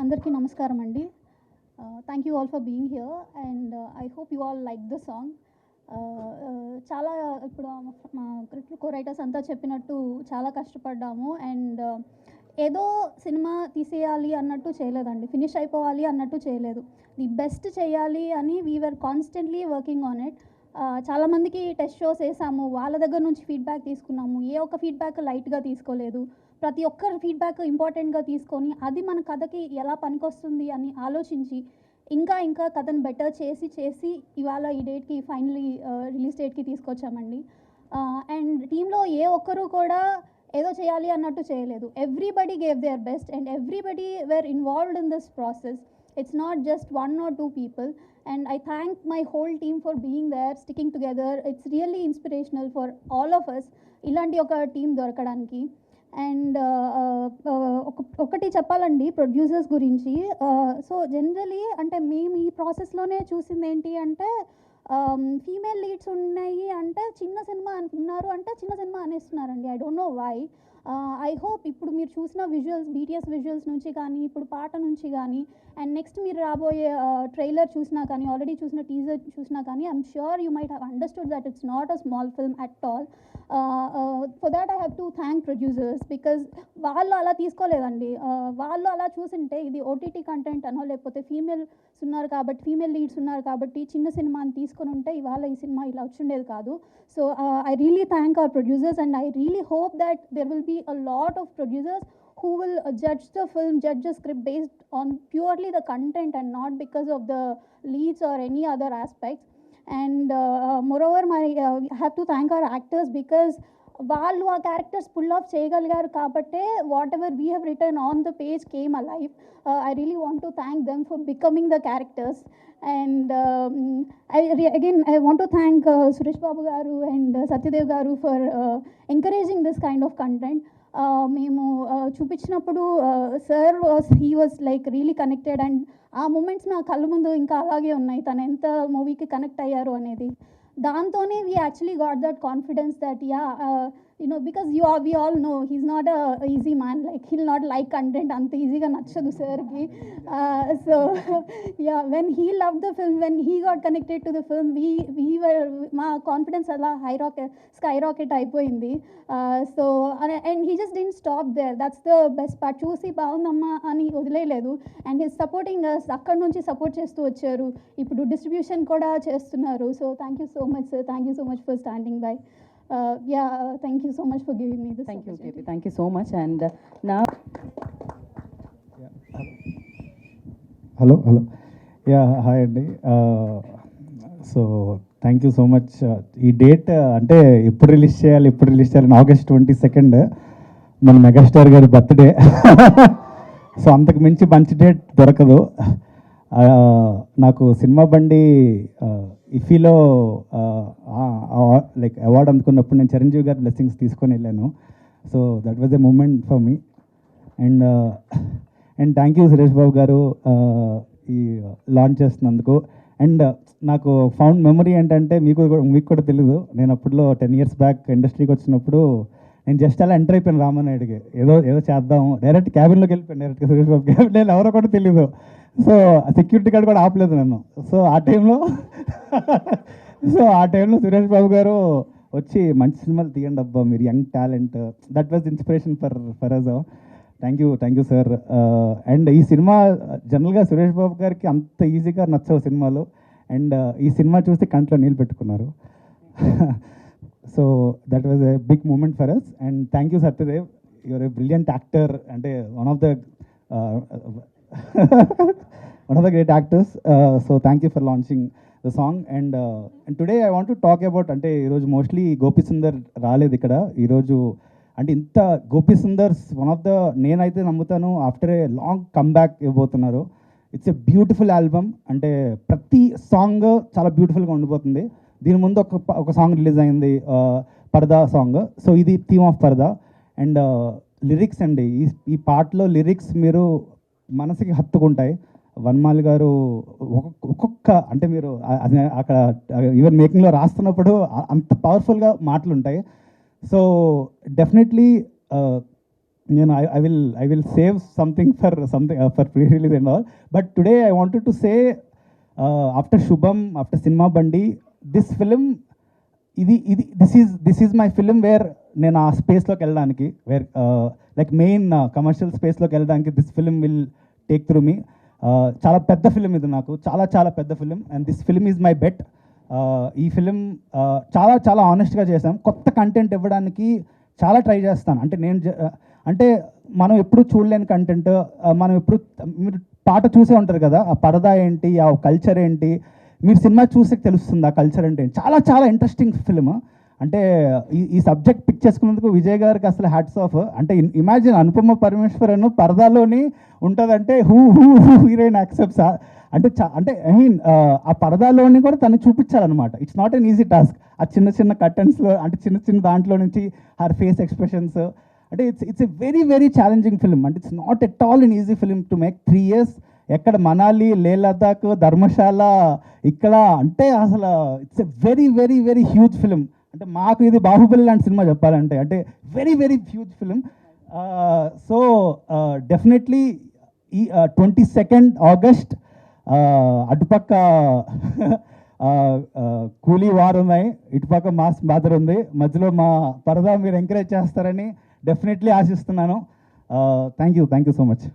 అందరికీ నమస్కారం అండి. Thank you all for being here and I hope you all like the song. చాలా ఇప్పుడు మా కో రైటర్స్ అంతా చెప్పినట్టు చాలా కష్టపడ్డాము అండ్ ఏదో సినిమా తీసేయాలి అన్నట్టు చేయలేదండి, ఫినిష్ అయిపోవాలి అన్నట్టు చేయలేదు. ది బెస్ట్ చేయాలి అని we are constantly working on it. చాలామందికి టెస్ట్ షోస్ వేసాము, వాళ్ళ దగ్గర నుంచి ఫీడ్బ్యాక్ తీసుకున్నాము. ఏ ఒక్క ఫీడ్బ్యాక్ లైట్గా తీసుకోలేదు. ప్రతి ఒక్కరి ఫీడ్బ్యాక్ ఇంపార్టెంట్గా తీసుకొని అది మన కథకి ఎలా పనికొస్తుంది అని ఆలోచించి ఇంకా కథను బెటర్ చేసి ఇవాళ ఈ డేట్కి ఫైనలీ రిలీజ్ డేట్కి తీసుకొచ్చామండి. అండ్ టీంలో ఏ ఒక్కరూ కూడా ఏదో చేయాలి అన్నట్టు చేయలేదు. Everybody gave their best and everybody were involved in this process. It's not just one or two people, and I thank my whole team for being there, sticking together. It's really inspirational for all of us ఇలాంటి ఒక team దొరకడానికి. And ఒకటి చెప్పాలండి producers గురించి. So generally అంటే మేము ఈ ప్రాసెస్లోనే చూసింది ఏంటి అంటే, ఫీమేల్ లీడ్స్ ఉన్నాయి అంటే చిన్న సినిమా ఉన్నారు అంటే చిన్న సినిమా అనేస్తున్నారండి. I don't know why. I hope ఇప్పుడు మీరు చూసిన విజువల్స్, బీటీఎస్ విజువల్స్ నుంచి కానీ, ఇప్పుడు పాట నుంచి కానీ, అండ్ నెక్స్ట్ మీరు రాబోయే ట్రైలర్ చూసినా కానీ, ఆల్రెడీ చూసిన టీజర్ చూసినా కానీ, I'm sure you might have understood that it's not a small film at all. For that I have to thank producers because వాళ్ళు అలా తీసుకోలేదండి. వాళ్ళు అలా చూసింటే ఇది ఓటీటీ కంటెంట్ అనో లేకపోతే ఫీమేల్స్ ఉన్నారు కాబట్టి, ఫీమేల్ లీడ్స్ ఉన్నారు కాబట్టి చిన్న సినిమాని తీసుకొని ఉంటే ఇవాళ ఈ సినిమా ఇలా వచ్చిండేది కాదు. So I really thank our producers and I really hope that there will be a lot of producers who will judge the film, judge the script based on purely the content and not because of the leads or any other aspects. And moreover, I have to thank our actors because వాళ్ళు ఆ characters pull off చేయగలిగారు కాబట్టే whatever we have written on the page came alive. I really want to thank them for becoming the characters. And I want to thank Suresh Babu garu and Satyadev garu for encouraging this kind of content. మేము చూపించినప్పుడు sir he was like really connected and ఆ moments నా కళ్ళ ముందు ఇంకా అలాగే ఉన్నాయి, తను ఎంత మూవీకి కనెక్ట్ అయ్యారు అనేది. దాంతోనే we actually got that confidence that because we all know he's not a easy man, like he'll not like content అంత ఈజీగా నచ్చదు సార్కి. So yeah, when he loved the film, when he got connected to the film, we were మా confidence అలా sky rocket అయిపోయింది. So and he just didn't stop there. That's the best part. చూసి బాగుందమ్మా అని వదిలేయలేదు అండ్ హిస్ సపోర్టింగ్ అస్, అక్కడ నుంచి support చేస్తూ వచ్చారు. ఇప్పుడు డిస్ట్రిబ్యూషన్ కూడా చేస్తున్నారు. So thank you so much sir, thank you so much for standing by. Thank you so much for giving me this opportunity. Thank you so much. And now hello yeah, hi అండి. So thank you so much. ఈ date అంటే ఎప్పుడు release చేయాలి August 22 మన megastar గారి birthday. So అంతకు మించి మంచి డేట్ దొరకదు. నాకు సినిమా బండి ఇఫీలో లైక్ అవార్డు అందుకున్నప్పుడు నేను చిరంజీవి గారి బ్లెస్సింగ్స్ తీసుకొని వెళ్ళాను. So that was a moment for me. And thank you Suresh Babu garu ఈ లాంచ్ చేస్తున్నందుకు. అండ్ నాకు ఫౌండ్ మెమరీ ఏంటంటే మీకు కూడా తెలీదు, నేను అప్పట్లో 10 years బ్యాక్ ఇండస్ట్రీకి వచ్చినప్పుడు నేను జస్ట్ అలా ఎంటర్ అయిపోయాను రామానాయుడికి, ఏదో చేద్దాం, డైరెక్ట్ క్యాబిన్లోకి వెళ్ళిపోయాను, డైరెక్ట్గా సురేష్ బాబు క్యాబిన్ ఎవరో కూడా తెలీదు. సో సెక్యూరిటీ గార్డ్ కూడా ఆపలేదు నన్ను. సో ఆ టైంలో సురేష్ బాబు గారు వచ్చి మంచి సినిమాలు తీయండి అబ్బా, మీరు young talent, that was inspiration for us. Thank you sir. అండ్ ఈ సినిమా జనరల్గా సురేష్ బాబు గారికి అంత ఈజీగా నచ్చవు సినిమాలు, అండ్ ఈ సినిమా చూసి కంట్లో నీళ్ళు పెట్టుకున్నారు. So that was a big moment for us. And thank you Satyadev, your a brilliant actor, అంటే one of the great actors. So thank you for launching the song. And today I want to talk about, అంటే ఈరోజు mostly Gopi Sundar రాలేదు ఇక్కడ ఈరోజు. అంటే ఇంత Gopi Sundar's one of the, నేనైతే నమ్ముతాను ఆఫ్టర్ ఏ లాంగ్ కమ్బ్యాక్ ఇవ్వబోతున్నారు. It's a beautiful album. అంటే ప్రతి సాంగ్ చాలా బ్యూటిఫుల్గా ఉండిపోతుంది. దీని ముందు ఒక సాంగ్ రిలీజ్ అయింది, పరదా సాంగ్. సో ఇది థీమ్ ఆఫ్ పరదా. అండ్ లిరిక్స్ అండి, ఈ పాటలో లిరిక్స్ మీరు మనసుకి హత్తుకుంటాయి. వన్మాల్ గారు ఒక్కొక్క అంటే మీరు అక్కడ ఈవెన్ మేకింగ్లో రాస్తున్నప్పుడు అంత పవర్ఫుల్గా మాటలు ఉంటాయి. సో డెఫినెట్లీ నేను I will save something for pre release and all. But today I wanted to say after Subham, after Cinema Bandi, this film this is my film where నేను ఆ స్పేస్లోకి వెళ్ళడానికి, వేర్ లైక్ మెయిన్ కమర్షియల్ స్పేస్లోకి వెళ్ళడానికి this film will take through me. చాలా పెద్ద film ఇది, నాకు చాలా చాలా పెద్ద film, and this film is my bet. ఈ ఫిలిం చాలా చాలా ఆనెస్ట్గా చేసాం. కొత్త కంటెంట్ ఇవ్వడానికి చాలా ట్రై చేస్తాను. అంటే అంటే మనం ఎప్పుడు చూడలేని కంటెంట్, మనం ఎప్పుడు, మీరు పాట చూసే ఉంటారు కదా, ఆ పరదా ఏంటి, ఆ కల్చర్ ఏంటి, మీరు సినిమా చూసే తెలుస్తుంది ఆ కల్చర్ అంటే. చాలా చాలా ఇంట్రెస్టింగ్ ఫిలిం. అంటే ఈ సబ్జెక్ట్ పిక్ చేసుకున్నందుకు విజయ్ గారికి అసలు హ్యాట్స్ ఆఫ్. అంటే ఇమాజిన్ అనుపమ పరమేశ్వరన్ పరదాలోని ఉంటుందంటే హూ హీరోయిన్ యాక్సెప్ట్స్ అంటే అంటే ఐ మీన్ ఆ పరదాలోని కూడా తను చూపించాలన్నమాట. It's not an easy task. ఆ చిన్న చిన్న కర్టన్స్లో, అంటే చిన్న చిన్న దాంట్లో నుంచి హర్ ఫేస్ ఎక్స్ప్రెషన్స్, అంటే it's a very very challenging film. అంటే it's not at all in easy film to make. 3 years ఎక్కడ మనాలి, లేహ్ లదాఖ్, ధర్మశాల, ఇక్కడ అంటే అసలు it's a very very very huge film. అంటే మాకు ఇది బాహుబలి లాంటి సినిమా చెప్పాలంటే, అంటే very very huge film. So definitely ఈ 22nd August అటుపక్క కూలీ వార్ ఉన్నాయి, ఇటుపక్క మాస్ బాదర్ ఉంది, మధ్యలో మా పరదా మీరు ఎంకరేజ్ చేస్తారని డెఫినెట్లీ ఆశిస్తున్నాను. Thank you so much.